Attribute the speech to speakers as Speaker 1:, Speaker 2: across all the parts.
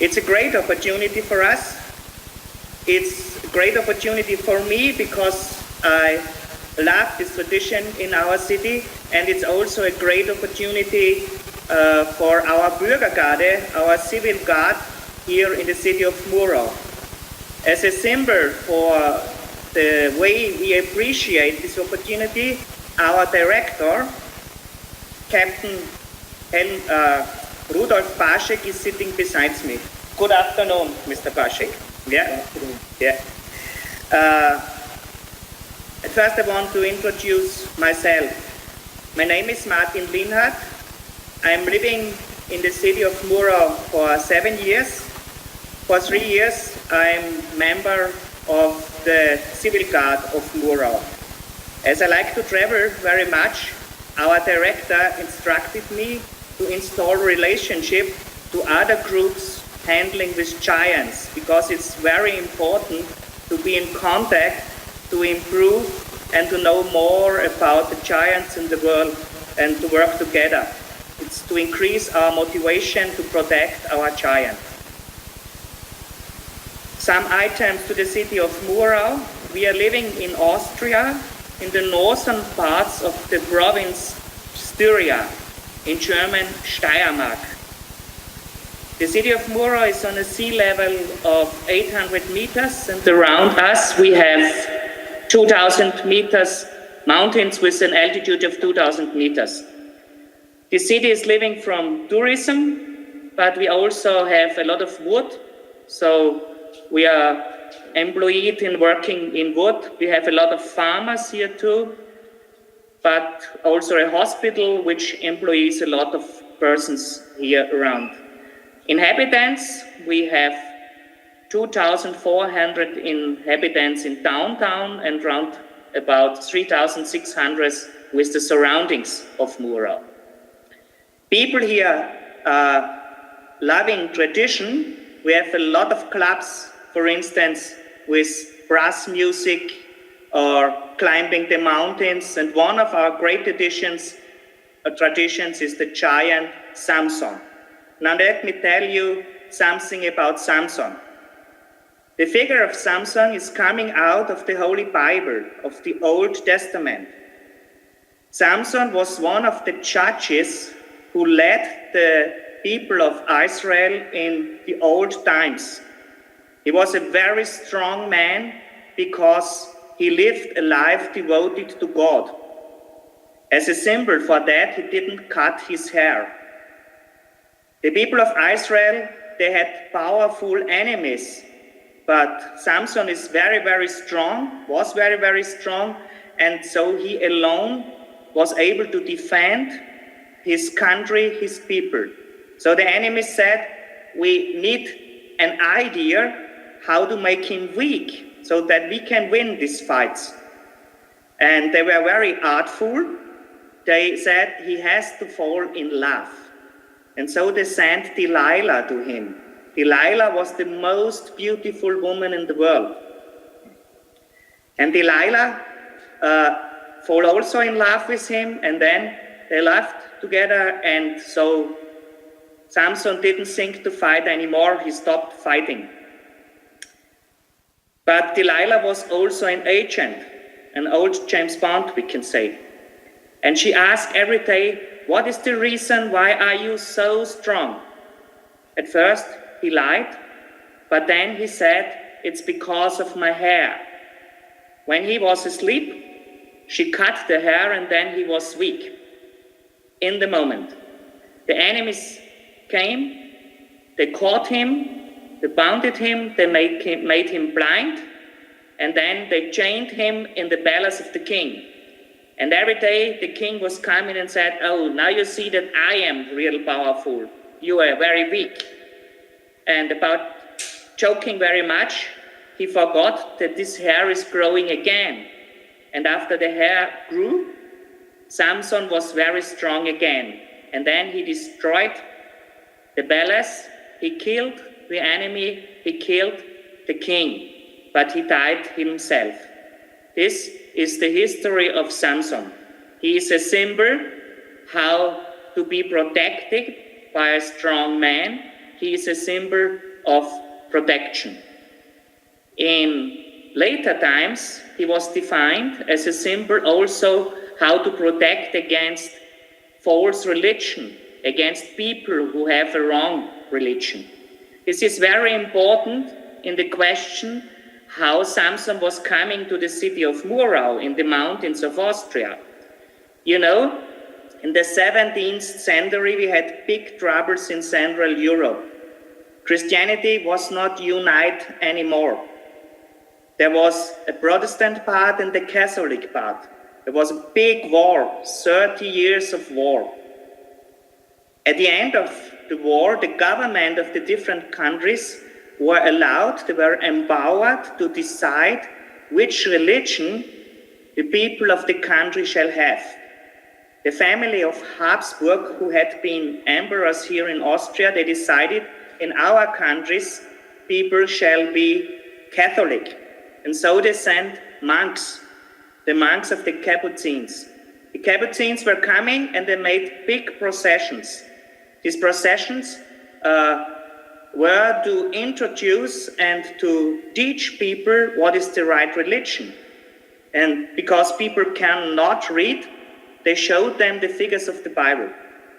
Speaker 1: It's a great opportunity for us. It's a great opportunity for me because I love this tradition in our city, and it's also a great opportunity for our Bürgergarde, our civil guard here in the city of Murau. As a symbol for the way we appreciate this opportunity, our director, Captain Rudolf Paschek, is sitting beside me. Good afternoon, Mr. Paschek. Yeah. Yeah. At first I want to introduce myself. My name is Martin Lienhart. I'm living in the city of Murau for 7 years. For 3 years I'm member of the Civil Guard of Murau. As I like to travel very much, our director instructed me to install relationship to other groups handling with giants, because it's very important to be in contact, to improve and to know more about the giants in the world and to work together. It's to increase our motivation to protect our giant. Some items to the city of Murau. We are living in Austria, in the northern parts of the province Styria, in German Steiermark. The city of Murau is on a sea level of 800 meters, and around us we have 2,000 meters mountains with an altitude of 2,000 meters. The city is living from tourism, but we also have a lot of wood, so we are employed in working in wood. We have a lot of farmers here too, but also a hospital which employs a lot of persons here around. Inhabitants, we have 2,400 inhabitants in downtown and around about 3,600 with the surroundings of Murau. People here are loving tradition. We have a lot of clubs, for instance, with brass music or climbing the mountains. And one of our great traditions is the giant Samson. Now let me tell you something about Samson. The figure of Samson is coming out of the Holy Bible, of the Old Testament. Samson was one of the judges who led the people of Israel in the old times. He was a very strong man because he lived a life devoted to God. As a symbol for that, he didn't cut his hair. The people of Israel, they had powerful enemies, but Samson is very, very strong, was very, very strong, and so he alone was able to defend his country, his people. So the enemy said, we need an idea how to make him weak so that we can win these fights. And they were very artful. They said he has to fall in love. And so they sent Delilah to him. Delilah was the most beautiful woman in the world. And Delilah fell also in love with him, and then they left together, and so Samson didn't think to fight anymore. He stopped fighting. But Delilah was also an agent, an old James Bond, we can say. And she asked every day, what is the reason? Why are you so strong? At first, he lied, but then he said, it's because of my hair. When he was asleep, she cut the hair and then he was weak. In the moment, the enemies came, they caught him, they bounded him, they made him blind, and then they chained him in the palace of the king. And every day the king was coming and said, oh, now you see that I am real powerful. You are very weak. And about joking very much, he forgot that this hair is growing again. And after the hair grew, Samson was very strong again. And then he destroyed the palace, he killed the enemy, he killed the king, but he died himself. This is the history of Samson. He is a symbol how to be protected by a strong man. He is a symbol of protection. In later times, he was defined as a symbol also how to protect against false religion, against people who have a wrong religion. This is very important in the question how Samson was coming to the city of Murau in the mountains of Austria. You know, in the 17th century, we had big troubles in Central Europe. Christianity was not united anymore. There was a Protestant part and the Catholic part. There was a big war, 30 years of war. At the end of the war, the government of the different countries were allowed, they were empowered to decide which religion the people of the country shall have. The family of Habsburg, who had been emperors here in Austria, they decided in our countries, people shall be Catholic. And so they sent monks, the monks of the Capuchins. The Capuchins were coming and they made big processions. These processions were to introduce and to teach people what is the right religion. And because people cannot read, they showed them the figures of the Bible.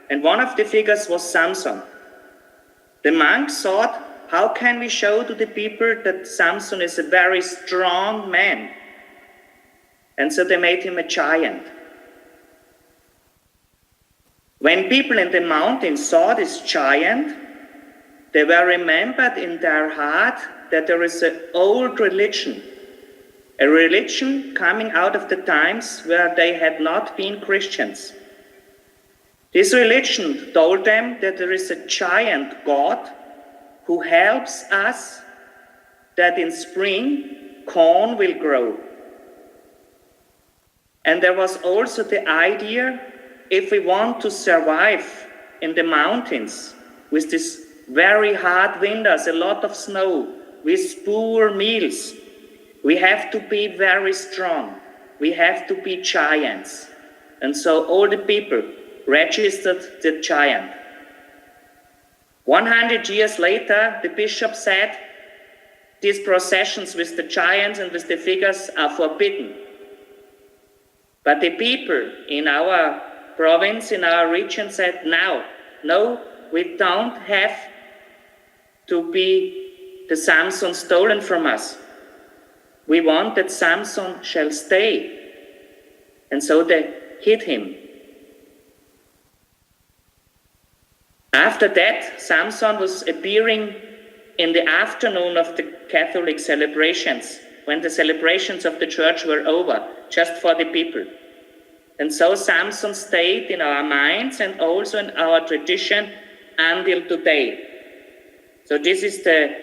Speaker 1: And one of the figures was Samson. The monks thought, how can we show to the people that Samson is a very strong man? And so they made him a giant. When people in the mountains saw this giant, they were remembered in their heart that there is an old religion, a religion coming out of the times where they had not been Christians. This religion told them that there is a giant God who helps us, that in spring corn will grow. And there was also the idea, if we want to survive in the mountains with this very hard winters, a lot of snow, with poor meals, we have to be very strong. We have to be giants. And so all the people registered the giant. 100 years later, the bishop said, these processions with the giants and with the figures are forbidden. But the people in our province, in our region said, no, we don't have to be the Samson stolen from us. We want that Samson shall stay. And so they hid him. After that, Samson was appearing in the afternoon of the Catholic celebrations, when the celebrations of the church were over, just for the people. And so Samson stayed in our minds and also in our tradition until today. So this is the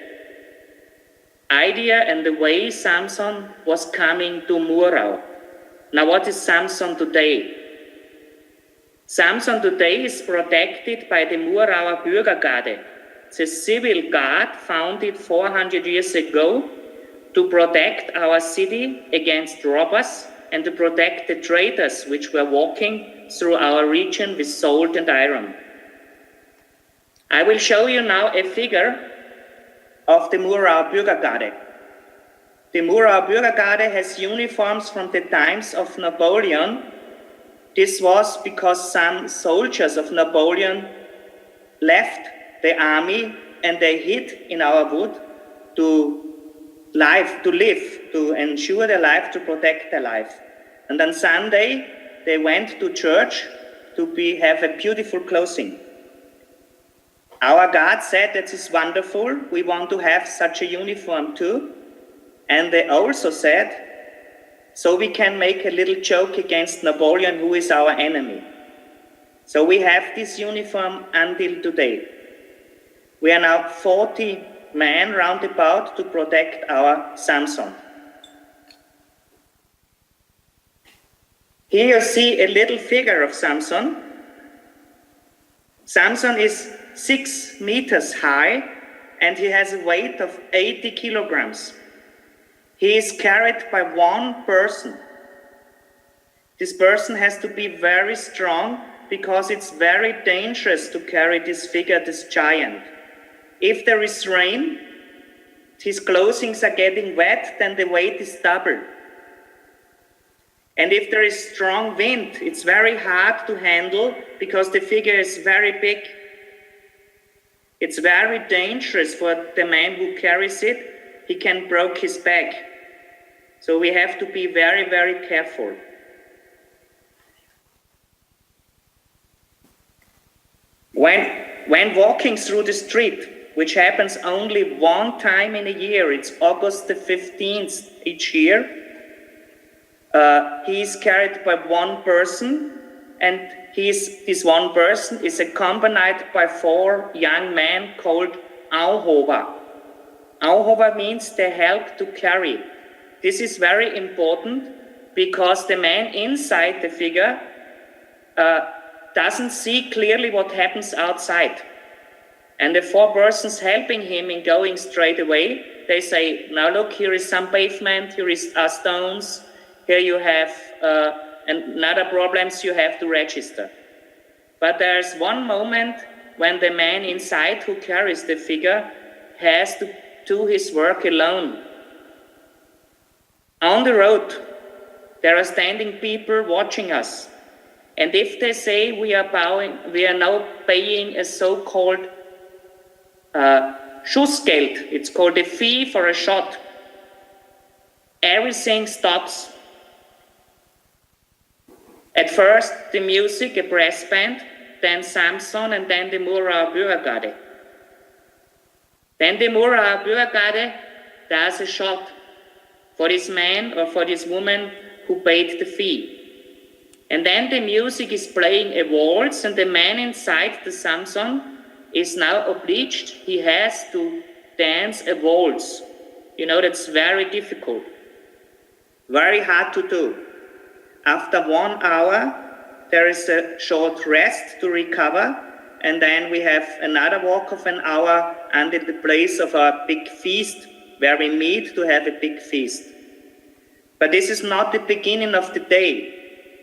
Speaker 1: idea and the way Samson was coming to Murau. Now what is Samson today? Samson today is protected by the Murauer Bürgergarde. It's a civil guard founded 400 years ago to protect our city against robbers and to protect the traders which were walking through our region with salt and iron. I will show you now a figure of the Murauer Bürgergarde. The Murauer Bürgergarde has uniforms from the times of Napoleon. This was because some soldiers of Napoleon left the army and they hid in our wood to live, to ensure their life, to protect their life. And on Sunday, they went to church to have a beautiful clothing. Our guard said, that is wonderful, we want to have such a uniform too. And they also said, so we can make a little joke against Napoleon, who is our enemy. So we have this uniform until today. We are now 40 men round about to protect our Samson. Here you see a little figure of Samson. Samson is 6 meters high and he has a weight of 80 kilograms. He is carried by one person. This person has to be very strong because it's very dangerous to carry this figure, this giant. If there is rain, his clothing are getting wet, then the weight is double. And if there is strong wind, it's very hard to handle because the figure is very big. It's very dangerous for the man who carries it. He can break his back. So we have to be very, very careful. When walking through the street, which happens only one time in a year, it's August the 15th each year, he is carried by one person, and this one person is accompanied by 4 young men called Auhober. Auhober means they help to carry. This is very important because the man inside the figure doesn't see clearly what happens outside. And the 4 persons helping him in going straight away, they say, now look, here is some pavement, here is stones, here you have another problems you have to register. But there's one moment when the man inside who carries the figure has to do his work alone. On the road, there are standing people watching us. And if they say we are now paying a so-called Schussgeld, it's called a fee for a shot, everything stops. At first, the music, a brass band, then Samson, and then the Murauer Bürgergarde. Then the Murauer Bürgergarde does a shot for this man or for this woman who paid the fee. And then the music is playing a waltz, and the man inside the Samson is now obliged, he has to dance a waltz. You know, that's very difficult, very hard to do. After 1 hour, there is a short rest to recover, and then we have another walk of an hour until the place of our big feast, where we meet to have a big feast. But this is not the beginning of the day.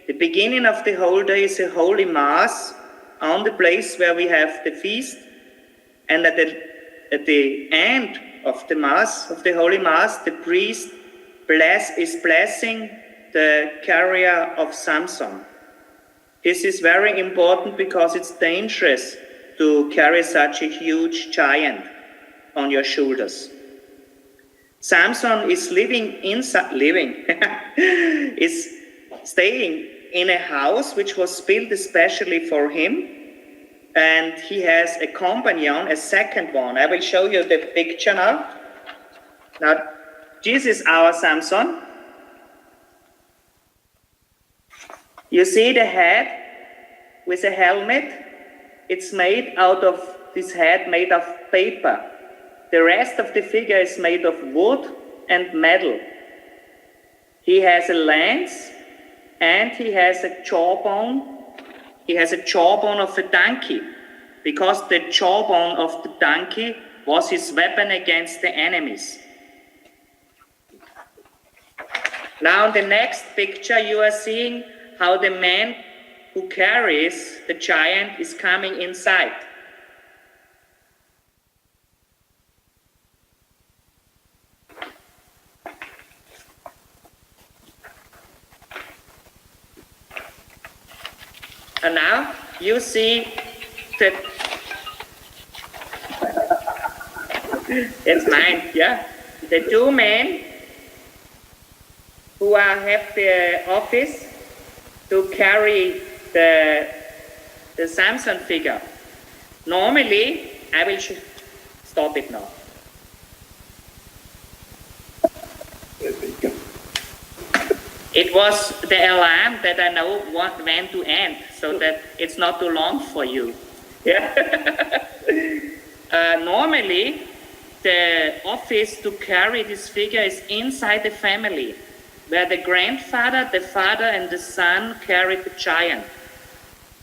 Speaker 1: The beginning of the whole day is a holy mass on the place where we have the feast, and at the end of the mass, of the holy mass, the priest is blessing the carrier of Samson. This is very important because it's dangerous to carry such a huge giant on your shoulders. Samson is is staying in a house which was built especially for him, and he has a companion, a second one. I will show you the picture now. Now, this is our Samson. You see the head with a helmet. It's made out of, this head made of paper. The rest of the figure is made of wood and metal. He has a lance, and he has a jawbone. He has a jawbone of a donkey, because the jawbone of the donkey was his weapon against the enemies. Now in the next picture you are seeing how the man who carries the giant is coming inside. And now you see that it's mine, yeah. The 2 men who have the office to carry the Samson figure. Normally, I will stop it now. It was the alarm that I know when to end, so that it's not too long for you. Yeah. Normally, the office to carry this figure is inside the family, where the grandfather, the father, and the son carried the giant.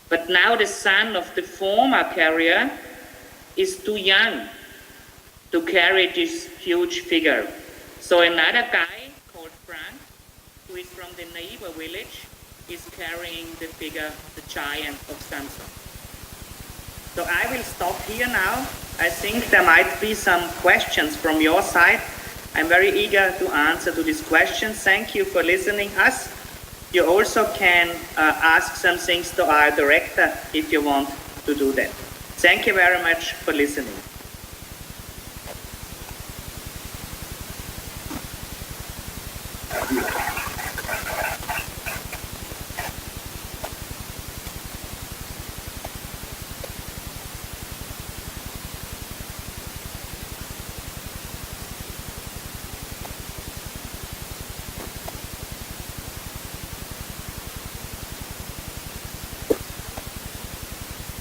Speaker 1: But now the son of the former carrier is too young to carry this huge figure. So another guy called Frank, who is from the neighbor village, is carrying the figure, the giant of Samson. So I will stop here now I think there might be some questions from your side. I'm very eager to answer to these questions. Thank you for listening us. You also can ask some things to our director if you want to do that. Thank you very much for listening.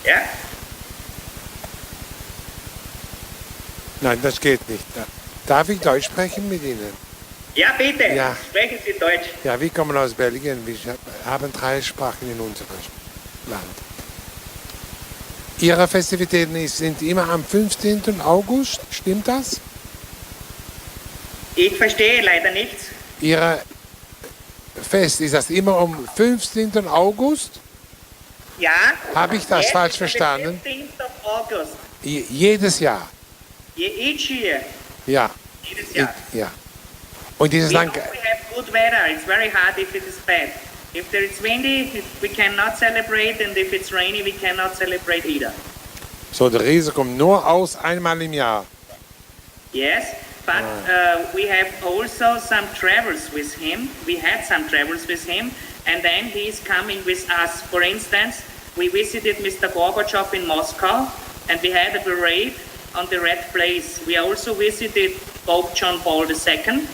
Speaker 1: Ja?
Speaker 2: Nein, das geht nicht. Darf ich Deutsch sprechen mit Ihnen?
Speaker 1: Ja, bitte.
Speaker 2: Ja.
Speaker 1: Sprechen Sie Deutsch.
Speaker 2: Ja, wir kommen aus Belgien. Wir haben 3 Sprachen in unserem Land. Ihre Festivitäten sind immer am 15. August, stimmt das?
Speaker 1: Ich verstehe leider nichts.
Speaker 2: Ihre Fest, ist das immer am 15. August?
Speaker 1: Ja.
Speaker 2: Habe ich das falsch verstanden?
Speaker 1: 15. August.
Speaker 2: Jedes Jahr?
Speaker 1: Each year.
Speaker 2: Ja.
Speaker 1: Jedes Jahr.
Speaker 2: Ja. Und dieses
Speaker 1: We
Speaker 2: Land...
Speaker 1: hope we have good weather. It's very hard if it is bad. If there is windy, we cannot celebrate, and if it's rainy, we cannot celebrate either.
Speaker 2: So, der Riese kommt nur aus einmal im Jahr.
Speaker 1: Yes, but we have also some travels with him. We had some travels with him, and then he is coming with us. For instance, we visited Mr. Gorbachev in Moscow, and we had a parade on the Red Place. We also visited Pope John Paul II,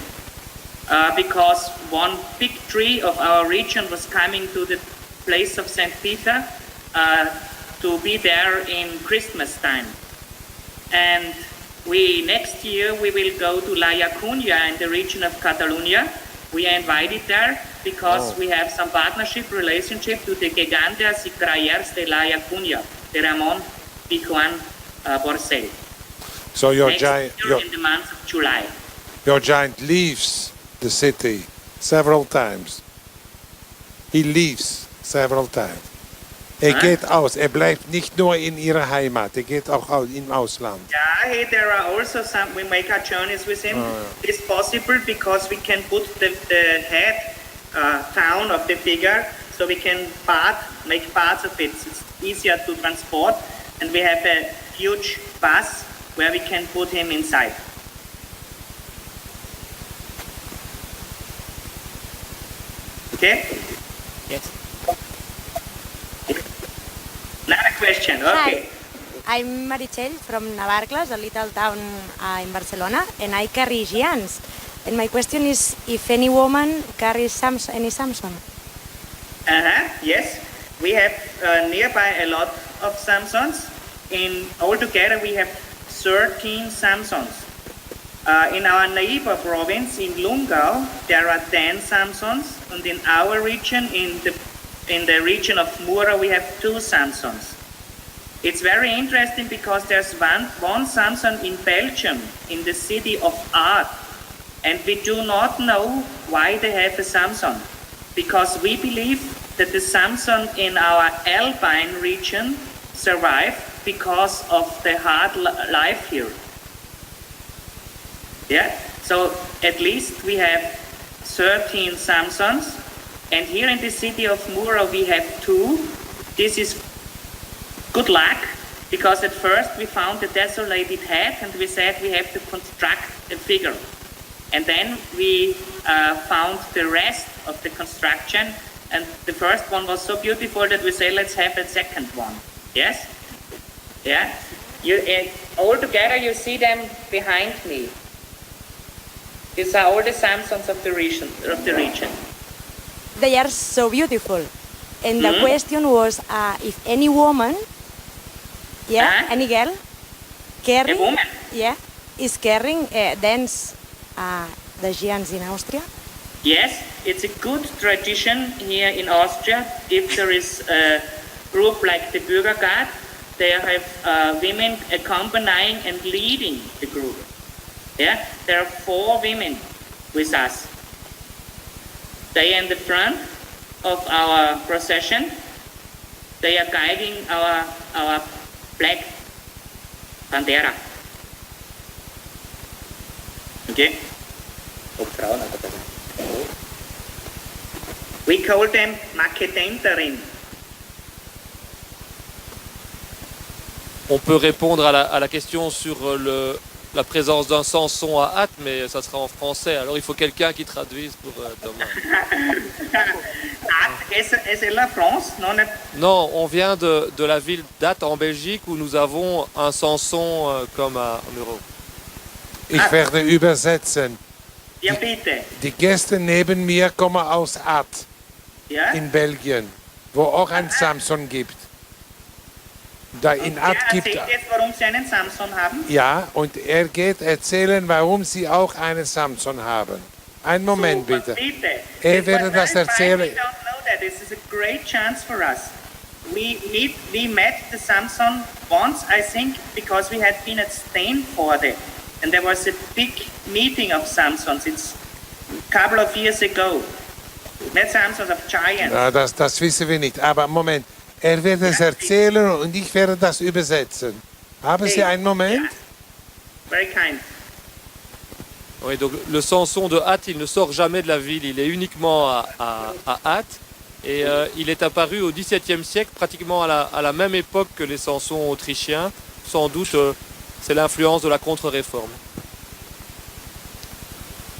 Speaker 1: because one big tree of our region was coming to the place of St. Peter to be there in Christmas time. And next year we will go to La Llacuna in the region of Catalonia. We are invited there because we have some partnership relationship to the Gegantes y Crayers de La Llacuna, the Ramon Pijuan Borcel.
Speaker 2: So your giant,
Speaker 1: in the month of July.
Speaker 2: Your giant leaves the city several times. He leaves several times. Geht aus. Bleibt nicht nur in ihrer Heimat. Geht auch im Ausland.
Speaker 1: Yeah, there are also some. We make our journeys with him. It's possible because we can put the head town of the figure, so we can make parts of it. It's easier to transport, and we have a huge bus where we can put him inside. Okay?
Speaker 3: Yes.
Speaker 1: Another question, okay.
Speaker 3: Hi, I'm Marichel from Navarcles, a little town in Barcelona, and I carry gegants. And my question is if any woman carries any Samson.
Speaker 1: Yes, we have nearby a lot of Samsons. Altogether we have 13 Samsons. In our neighbor province, in Lungau, there are 10 Samsons, and in our region, in the region of Mura, we have 2 Samsons. It's very interesting because there's one Samson in Belgium, in the city of Art, and we do not know why they have a Samson, because we believe that the Samson in our Alpine region survived because of the hard life here. Yeah, so at least we have 13 Samsons, and here in the city of Mura we have 2. This is good luck, because at first we found a desolated head and we said we have to construct a figure. And then we found the rest of the construction, and the first one was so beautiful that we say let's have a second one. Yes? Yeah? All together you see them behind me. These are all the Samsons of the region.
Speaker 3: They are so beautiful. And the question was if any woman, any girl, carrying,
Speaker 1: a woman?
Speaker 3: Is carrying dance the gegants in Austria?
Speaker 1: Yes, it's a good tradition here in Austria. If there is a group like the Bürgergarde, they have women accompanying and leading the group. Yeah, there are 4 women with us. They are in the front of our procession. They are guiding our black Bandera. Okay. We call them Makedenterin.
Speaker 4: On peut répondre à la question sur la présence d'un Samson à Ath, mais ça sera en français. Alors il faut quelqu'un qui traduise pour Thomas.
Speaker 1: Est la France?
Speaker 4: Non, on vient de la ville d'Ath en Belgique où nous avons un Samson comme à Muro.
Speaker 2: Ich werde übersetzen.
Speaker 1: Ja, bitte.
Speaker 2: Die Gäste neben mir kommen aus Ath
Speaker 1: Ja?
Speaker 2: in Belgien, wo auch ein Samson gibt. Da in Ath
Speaker 1: Wer
Speaker 2: gibt
Speaker 1: erzählt jetzt, warum Sie einen Samson haben?
Speaker 2: ja, und er geht erzählen, warum sie auch einen Samson haben. Einen Moment
Speaker 1: Super,
Speaker 2: bitte.
Speaker 1: bitte.
Speaker 2: Er werde
Speaker 1: was
Speaker 2: das
Speaker 1: very fine.
Speaker 2: erzählen.
Speaker 1: We don't know that. This is a great chance for us. We met the Samson once, I think, because we had been at Steenvoorde, and there was a big meeting of Samsons. It's a couple of years ago. Not Samsons, of giants.
Speaker 2: Ja, das wissen wir nicht. Aber Moment, er wird es erzählen und ich werde das übersetzen. Haben Sie einen Moment?
Speaker 1: Very kind.
Speaker 4: Oui, donc le Samson de Ath, il ne sort jamais de la ville, il est uniquement à Ath. Et il est apparu au XVIIe siècle, pratiquement à la même époque que les Samsons autrichiens. Sans doute, c'est l'influence de la contre-réforme.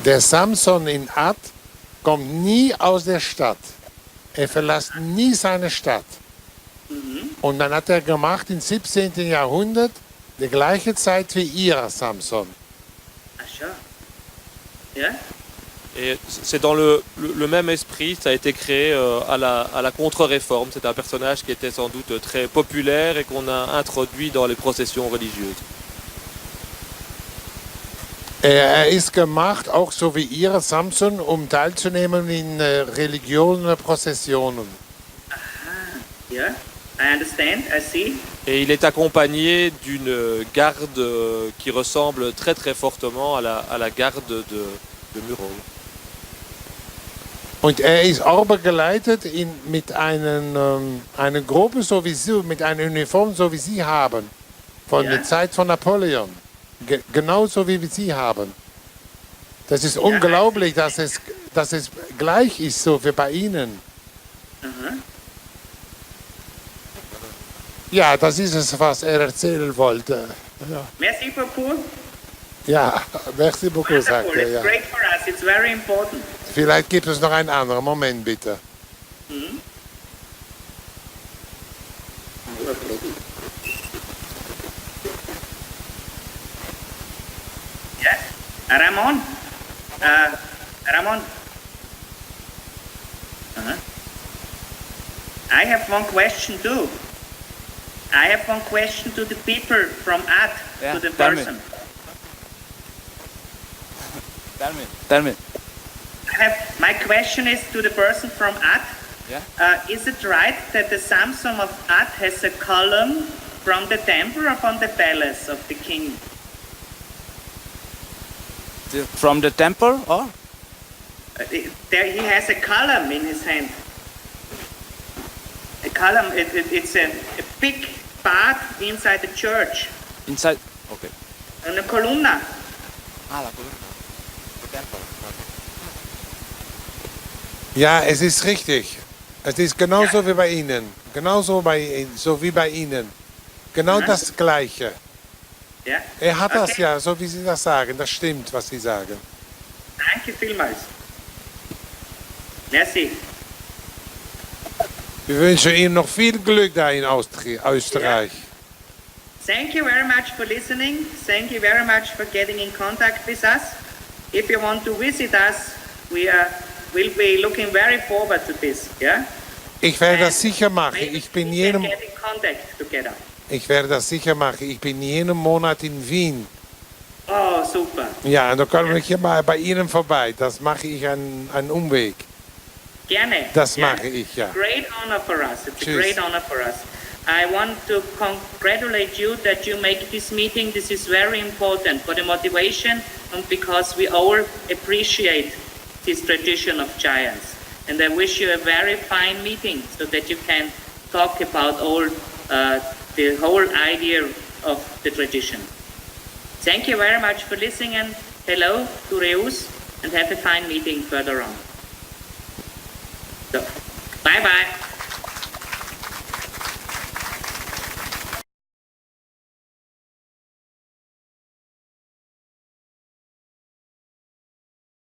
Speaker 2: Der Samson in Ath kommt nie aus der Stadt. Er verlässt nie seine Stadt. Und dann hat er gemacht im 17. Jahrhundert die gleiche Zeit wie ihr Samson.
Speaker 1: Ah, sure. Yeah?
Speaker 4: Et c'est dans le même esprit, ça a été créé à la contre-réforme. C'est un personnage qui était sans doute très populaire et qu'on a introduit dans les processions religieuses.
Speaker 2: Er ist gemacht, auch so wie ihr Samson, um teilzunehmen in religiösen Prozessionen.
Speaker 1: Yeah? I understand, I see.
Speaker 4: Et il est accompagné d'une garde qui ressemble très très fortement à la garde de Muro.
Speaker 2: Und er ist auch begleitet mit einer Gruppe, so wie Sie, mit einer Uniform, so wie Sie haben, von der Zeit von Napoleon. Genauso wie Sie haben. Das ist unglaublich, dass es gleich ist, so wie bei Ihnen. Ja, das ist es, was er erzählen wollte. Ja,
Speaker 1: Merci beaucoup.
Speaker 2: ja, merci beaucoup, sagt
Speaker 1: Wonderful.
Speaker 2: er.
Speaker 1: It's
Speaker 2: Ja.
Speaker 1: great for us. It's very important.
Speaker 2: Vielleicht gibt es noch einen anderen. Moment, bitte.
Speaker 1: Yeah? Ramon? Ramon? I have one question too. I have one question to the people from Ath,
Speaker 5: Yeah,
Speaker 1: to the
Speaker 5: tell me.
Speaker 1: person.
Speaker 5: Tell me.
Speaker 1: My question is to the person from Ath.
Speaker 5: Yeah.
Speaker 1: Is it right that the Samson of Ath has a column from the temple or from the palace of the king?
Speaker 5: From the temple or?
Speaker 1: There he has a column in his hand. A column, it's a big part inside the church.
Speaker 5: Inside? Okay.
Speaker 1: Una columna.
Speaker 5: Ah, la columna. The temple.
Speaker 2: Ja, es ist richtig. Es ist genauso wie bei Ihnen. Genauso so wie bei Ihnen. Genau das Gleiche.
Speaker 1: Ja?
Speaker 2: Er hat das
Speaker 1: Okay.
Speaker 2: ja, so wie Sie das sagen. Das stimmt, was Sie sagen.
Speaker 1: Danke vielmals. Merci.
Speaker 2: Wir wünschen Ihnen noch viel Glück da in Österreich.
Speaker 1: Thank you very much for listening. Thank you very much for getting in contact with us. If you want to visit us, we'll be looking very forward to this. Yeah?
Speaker 2: Ich werde das sicher machen.
Speaker 1: Maybe
Speaker 2: Ich bin
Speaker 1: we
Speaker 2: jedem,
Speaker 1: can get in contact together.
Speaker 2: ich werde das sicher machen. Ich bin jeden Monat in Wien.
Speaker 1: Oh, super.
Speaker 2: Ja, und da komme ich hier mal bei Ihnen vorbei. Das mache ich einen Umweg.
Speaker 1: Gerne.
Speaker 2: Das
Speaker 1: Yeah.
Speaker 2: mache ich, ja.
Speaker 1: Great honor for us. It's
Speaker 2: Tschüss.
Speaker 1: a great honor for us. I want to congratulate you that you make this meeting. This is very important for the motivation and because we all appreciate this tradition of giants. And I wish you a very fine meeting so that you can talk about all the whole idea of the tradition. Thank you very much for listening, and hello to Reus, and have a fine meeting further on. So, bye-bye.